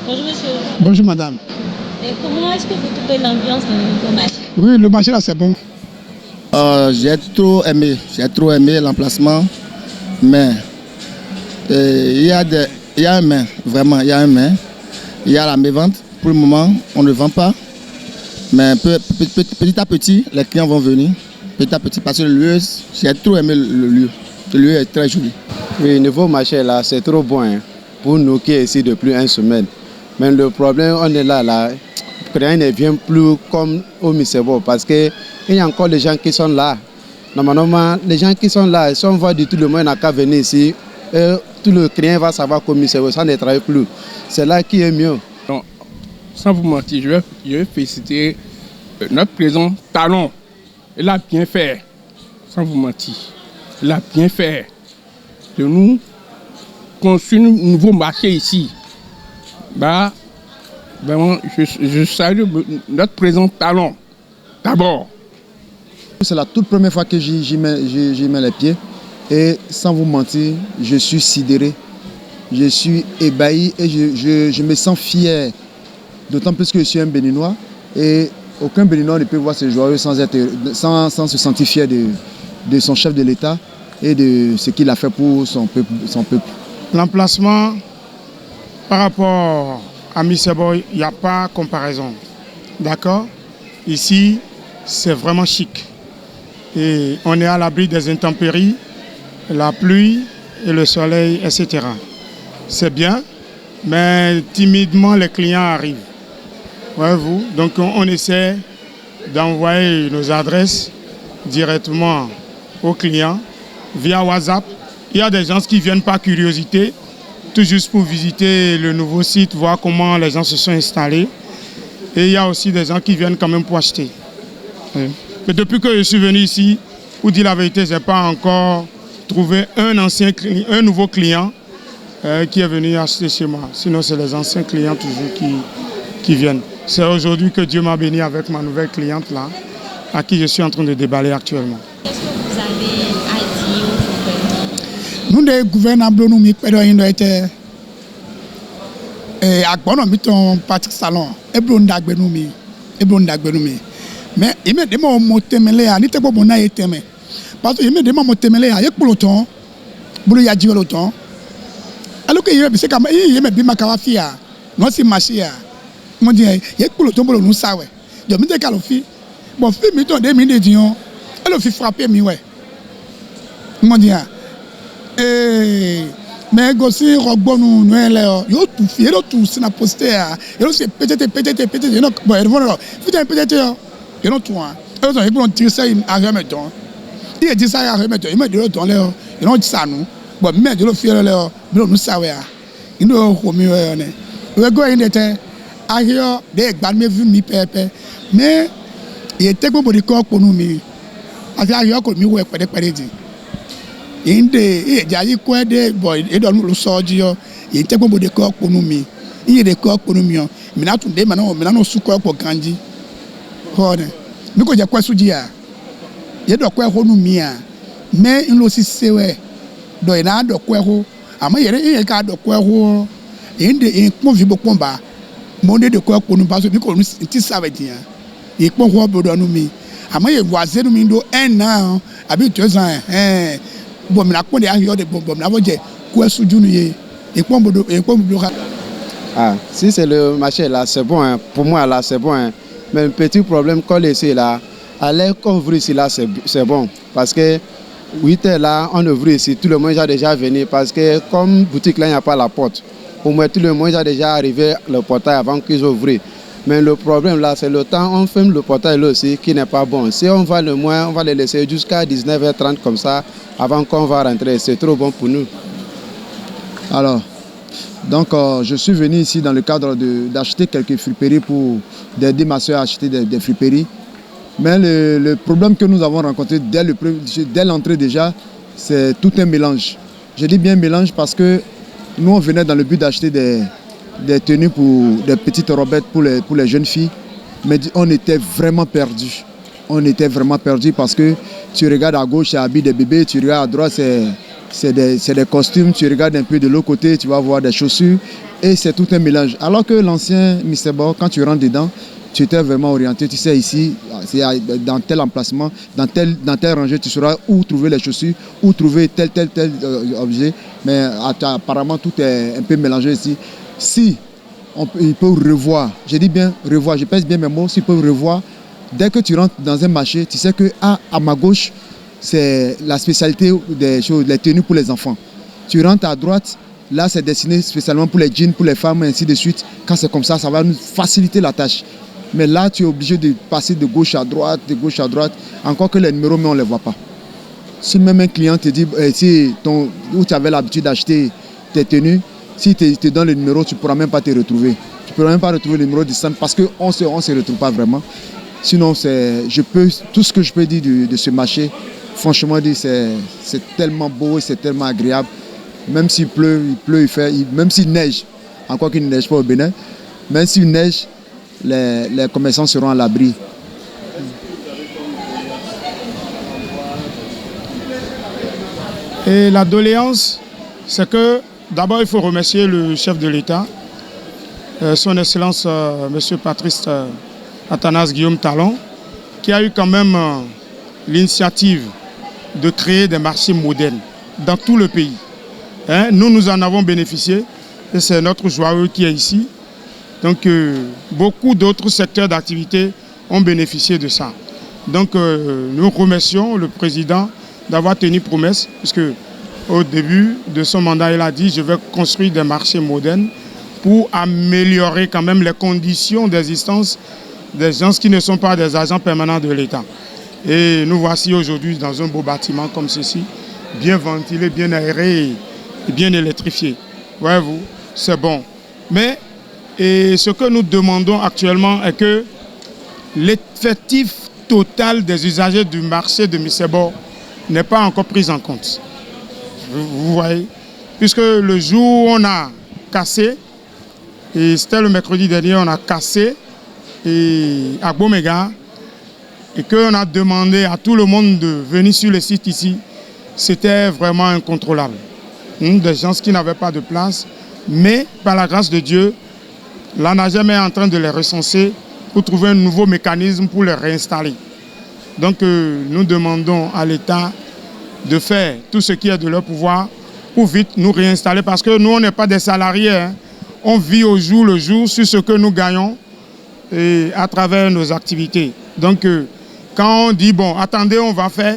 Bonjour monsieur. Bonjour madame. Et comment est-ce que vous trouvez l'ambiance dans le nouveau marché? Oui, le marché là c'est bon. J'ai trop aimé l'emplacement, mais il y a un mais, vraiment, il y a un mais. Il y a la mévente, pour le moment, on ne vend pas, mais petit à petit, les clients vont venir, petit à petit, parce que le lieu, j'ai trop aimé le lieu. Le lieu est très joli. Oui, le nouveau marché là, c'est trop bon hein, pour nous qui sommes ici depuis une semaine. Mais le problème, on est là, rien ne vient plus comme au Misebo parce qu'il y a encore des gens qui sont là. Normalement, les gens qui sont là, si on voit du tout le monde n'a qu'à venir ici, tout le client va savoir qu'au Misebo, ça ne travaille plus. C'est là qui est mieux. Donc, sans vous mentir, je vais féliciter notre président Talon. Il a bien fait, sans vous mentir. Il a bien fait de nous construire un nouveau marché ici. Bah, vraiment, je salue notre président Talon, d'abord. C'est la toute première fois que j'y mets les pieds et sans vous mentir, je suis sidéré, je suis ébahi et je me sens fier, d'autant plus que je suis un Béninois et aucun Béninois ne peut voir ce joyeux sans se sentir fier de son chef de l'État et de ce qu'il a fait pour son peuple. L'emplacement par rapport à Misebo, il n'y a pas comparaison. D'accord? Ici, c'est vraiment chic. Et on est à l'abri des intempéries, la pluie et le soleil, etc. C'est bien, mais timidement les clients arrivent. Voyez-vous? Donc on essaie d'envoyer nos adresses directement aux clients via WhatsApp. Il y a des gens qui viennent par curiosité, tout juste pour visiter le nouveau site, voir comment les gens se sont installés. Et il y a aussi des gens qui viennent quand même pour acheter. Oui. Mais depuis que je suis venu ici, pour dire la vérité, je n'ai pas encore trouvé un nouveau client qui est venu acheter chez moi. Sinon, c'est les anciens clients toujours qui viennent. C'est aujourd'hui que Dieu m'a béni avec ma nouvelle cliente là, à qui je suis en train de déballer actuellement. Qu'est-ce que vous avez à dire au gouvernement? Nous, les gouvernements, nous avons été à Bono, parti salon, et nous avons mais il me demande mon témélé à n'était pas bon à être aimé. Parce qu'il me demande mon témélé à pour le temps, pour y agir le temps. Alors que c'est comme il me dit ma cavafia, non c'est machia. Mon Dieu, il y a pour le temps pour nous ça ouais. Je me dis qu'à l'office, bon film me donne 2 minutes dion, elle le fait frapper mi ouais. Mon Dieu, mais gossi robon nous là, yo tout fier tout c'est na poster, yo c'est peut-être non bon elle va peut-être you know tout hein. Alors ils vont tirer ça à remettre. Il dit ça à remettre, il met de l'autre là, ils ont dit ça nous. Bon mais de l'autre fier là, nous ça ouais. Il nous remis ouais. Le gars il était ailleurs des gars me vu mi pépé. Mais il était comme de corps pour nous mi. Parce ailleurs comme mi ouais péré dit. Il dit quoi de boy et dans le sordio, il était comme de corps pour nous mi. Il est de corps pour nous mi. Mais là tout des maintenant sous corps pour grandir. Nous que j'ai quoi sous dia il y a de quoi nous mia mais il aussi c'est ouais do ina de quoi ho ama il ka de quoi ho inde ko vi beaucoup ba monde de quoi pour nous parce que nous ti savait dia il ko ho bodo nous mi ama il voisin nous mi do 1 an abi 2 ans bon me la ko de ayo de bon na voje quoi sous du nu et ko bodo Ah, si c'est le marché là, c'est bon hein. Pour moi là, c'est bon hein. Mais le petit problème qu'on laisse là, aller ouvrir ici là, c'est bon. Parce que 8 heures là, on ouvre ici, tout le monde est déjà venu. Parce que comme boutique là, il n'y a pas la porte. Au moins, tout le monde est déjà arrivé le portail avant qu'ils ouvrent. Mais le problème là, c'est le temps, on ferme le portail là aussi qui n'est pas bon. Si on va le moins, on va le laisser jusqu'à 19h30 comme ça, avant qu'on va rentrer. C'est trop bon pour nous. Alors, donc je suis venu ici dans le cadre d'acheter quelques friperies pour d'aider ma soeur à acheter des friperies. Mais le problème que nous avons rencontré dès l'entrée déjà, c'est tout un mélange. Je dis bien mélange parce que nous on venait dans le but d'acheter des tenues pour des petites robettes pour les jeunes filles. Mais on était vraiment perdus. On était vraiment perdus parce que tu regardes à gauche, c'est habit des bébés, tu regardes à droite, c'est des costumes, tu regardes un peu de l'autre côté, tu vas voir des chaussures, et c'est tout un mélange. Alors que l'ancien Mr. Ball, quand tu rentres dedans, tu étais vraiment orienté, tu sais ici, c'est dans tel emplacement, dans tel rangée, tu sauras où trouver les chaussures, où trouver tel objet, mais apparemment tout est un peu mélangé ici. Si ils peuvent revoir, je dis bien revoir, je pèse bien mes mots, s'ils peuvent revoir, dès que tu rentres dans un marché, tu sais que à ma gauche, c'est la spécialité des choses, les tenues pour les enfants. Tu rentres à droite, là c'est destiné spécialement pour les jeans, pour les femmes, et ainsi de suite. Quand c'est comme ça, ça va nous faciliter la tâche. Mais là, tu es obligé de passer de gauche à droite, encore que les numéros, mais on ne les voit pas. Si même un client te dit, où tu avais l'habitude d'acheter tes tenues, si tu te donne le numéro, tu ne pourras même pas te retrouver. Tu ne pourras même pas retrouver le numéro du stand parce qu'on ne se retrouve pas vraiment. Sinon, tout ce que je peux dire de ce marché, franchement, c'est tellement beau et c'est tellement agréable. Même s'il pleut, même s'il neige, encore qu'il ne neige pas au Bénin, même s'il neige, les commerçants seront à l'abri. Et la doléance, c'est que d'abord il faut remercier le chef de l'État, son Excellence M. Patrice Athanase Guillaume Talon, qui a eu quand même l'initiative de créer des marchés modernes dans tout le pays. Nous en avons bénéficié et c'est notre joyeux qui est ici. Donc beaucoup d'autres secteurs d'activité ont bénéficié de ça. Donc nous remercions le président d'avoir tenu promesse, puisque au début de son mandat, il a dit « je vais construire des marchés modernes pour améliorer quand même les conditions d'existence des gens qui ne sont pas des agents permanents de l'État ». Et nous voici aujourd'hui dans un beau bâtiment comme ceci, bien ventilé, bien aéré et bien électrifié. Voyez-vous, c'est bon. Mais ce que nous demandons actuellement est que l'effectif total des usagers du marché de Missebo n'est pas encore pris en compte. Vous voyez, puisque le jour où on a cassé, et c'était le mercredi dernier, on a cassé à Bomega, et qu'on a demandé à tout le monde de venir sur le site ici, c'était vraiment incontrôlable. Des gens qui n'avaient pas de place, mais par la grâce de Dieu, l'ANAGEM est en train de les recenser pour trouver un nouveau mécanisme pour les réinstaller. Donc nous demandons à l'État de faire tout ce qui est de leur pouvoir pour vite nous réinstaller, parce que nous, on n'est pas des salariés. On vit au jour le jour sur ce que nous gagnons et à travers nos activités. Donc quand on dit, bon, attendez, on va faire,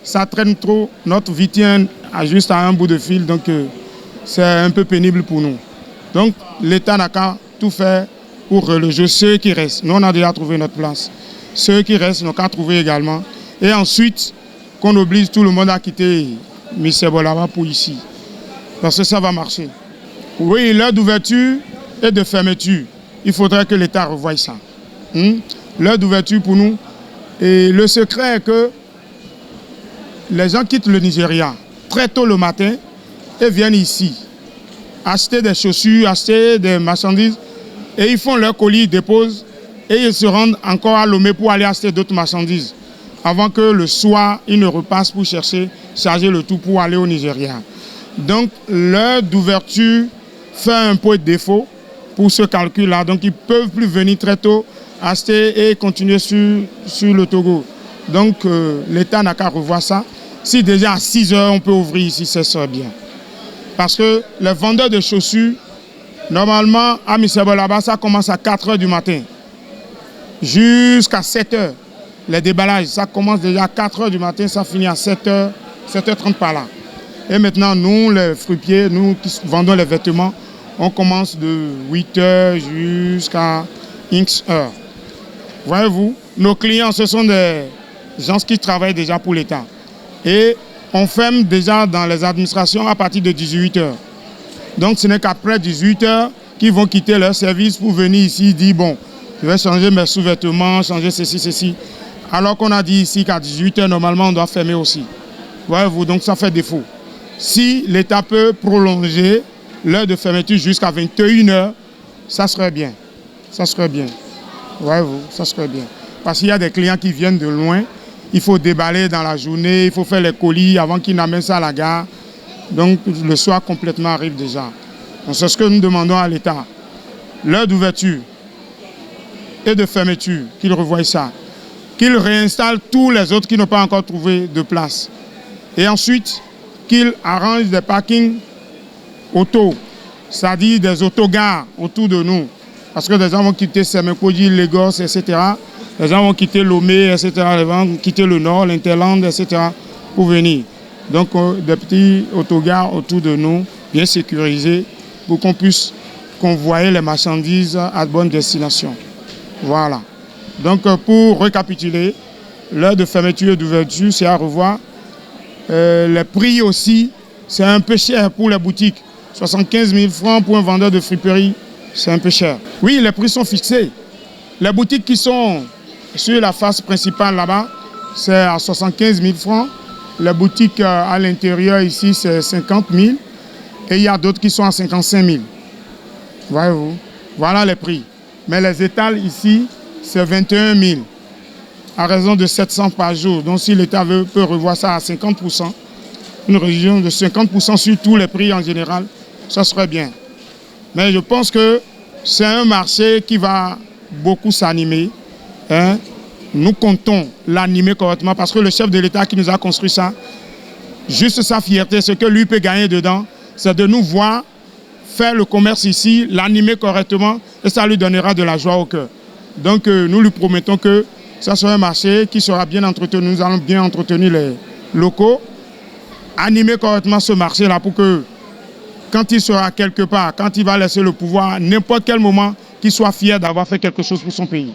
ça traîne trop, notre vie tient juste à un bout de fil, donc c'est un peu pénible pour nous. Donc l'État n'a qu'à tout faire pour reloger ceux qui restent. Nous, on a déjà trouvé notre place. Ceux qui restent n'ont qu'à trouver également. Et ensuite, qu'on oblige tout le monde à quitter Missebo là-bas pour ici. Parce que ça va marcher. Oui, l'heure d'ouverture et de fermeture, il faudrait que l'État revoie ça. L'heure d'ouverture pour nous. Et le secret est que les gens quittent le Nigeria très tôt le matin et viennent ici acheter des chaussures, acheter des marchandises, et ils font leur colis, ils déposent, et ils se rendent encore à Lomé pour aller acheter d'autres marchandises, avant que le soir, ils ne repassent pour charger le tout pour aller au Nigeria. Donc, l'heure d'ouverture fait un peu de défaut pour ce calcul-là. Donc, ils ne peuvent plus venir très tôt, acheter et continuer sur le Togo. Donc, l'État n'a qu'à revoir ça. Si déjà à 6 heures, on peut ouvrir ici, ça serait bien. Parce que les vendeurs de chaussures, normalement, à Missebo là-bas, ça commence à 4 heures du matin jusqu'à 7 heures. Les déballages, ça commence déjà à 4 heures du matin, ça finit à 7 heures, 7h30 par là. Et maintenant, nous, les fruitiers, nous qui vendons les vêtements, on commence de 8 heures jusqu'à X heures. Voyez-vous, nos clients, ce sont des gens qui travaillent déjà pour l'État. Et on ferme déjà dans les administrations à partir de 18 heures. Donc ce n'est qu'après 18 heures qu'ils vont quitter leur service pour venir ici dire, bon, je vais changer mes sous-vêtements, changer ceci. Alors qu'on a dit ici qu'à 18 heures, normalement, on doit fermer aussi. Voyez-vous, donc ça fait défaut. Si l'État peut prolonger l'heure de fermeture jusqu'à 21 heures, ça serait bien. Ça serait bien. Voyez-vous, ça serait bien. Parce qu'il y a des clients qui viennent de loin. Il faut déballer dans la journée, il faut faire les colis avant qu'ils n'amènent ça à la gare. Donc le soir complètement arrive déjà. Donc c'est ce que nous demandons à l'État. L'heure d'ouverture et de fermeture, qu'il revoie ça. Qu'il réinstalle tous les autres qui n'ont pas encore trouvé de place. Et ensuite, qu'il arrange des parkings auto, c'est-à-dire des autogares autour de nous. Parce que des gens vont quitter Semenkoji, Lagos, etc. Les gens vont quitter Lomé, etc. Les gens vont quitter le nord, l'Interland, etc. pour venir. Donc des petits autogares autour de nous, bien sécurisés, pour qu'on puisse convoyer les marchandises à bonne destination. Voilà. Donc pour récapituler, l'heure de fermeture et d'ouverture, c'est à revoir. Les prix aussi, c'est un peu cher pour les boutiques. 75 000 francs pour un vendeur de friperie, c'est un peu cher. Oui, les prix sont fixés. Les boutiques qui sont sur la face principale là-bas, c'est à 75 000 francs. Les boutiques à l'intérieur ici, c'est 50 000. Et il y a d'autres qui sont à 55 000. Voyez-vous? Voilà les prix. Mais les étals ici, c'est 21 000. À raison de 700 par jour. Donc si l'État peut revoir ça à 50%, une réduction de 50% sur tous les prix en général, ça serait bien. Mais je pense que c'est un marché qui va beaucoup s'animer. Hein? Nous comptons l'animer correctement parce que le chef de l'État qui nous a construit ça, juste sa fierté, ce que lui peut gagner dedans, c'est de nous voir faire le commerce ici, l'animer correctement et ça lui donnera de la joie au cœur. Donc nous lui promettons que ça sera un marché qui sera bien entretenu. Nous allons bien entretenir les locaux, animer correctement ce marché-là pour que quand il sera quelque part, quand il va laisser le pouvoir, n'importe quel moment, qu'il soit fier d'avoir fait quelque chose pour son pays.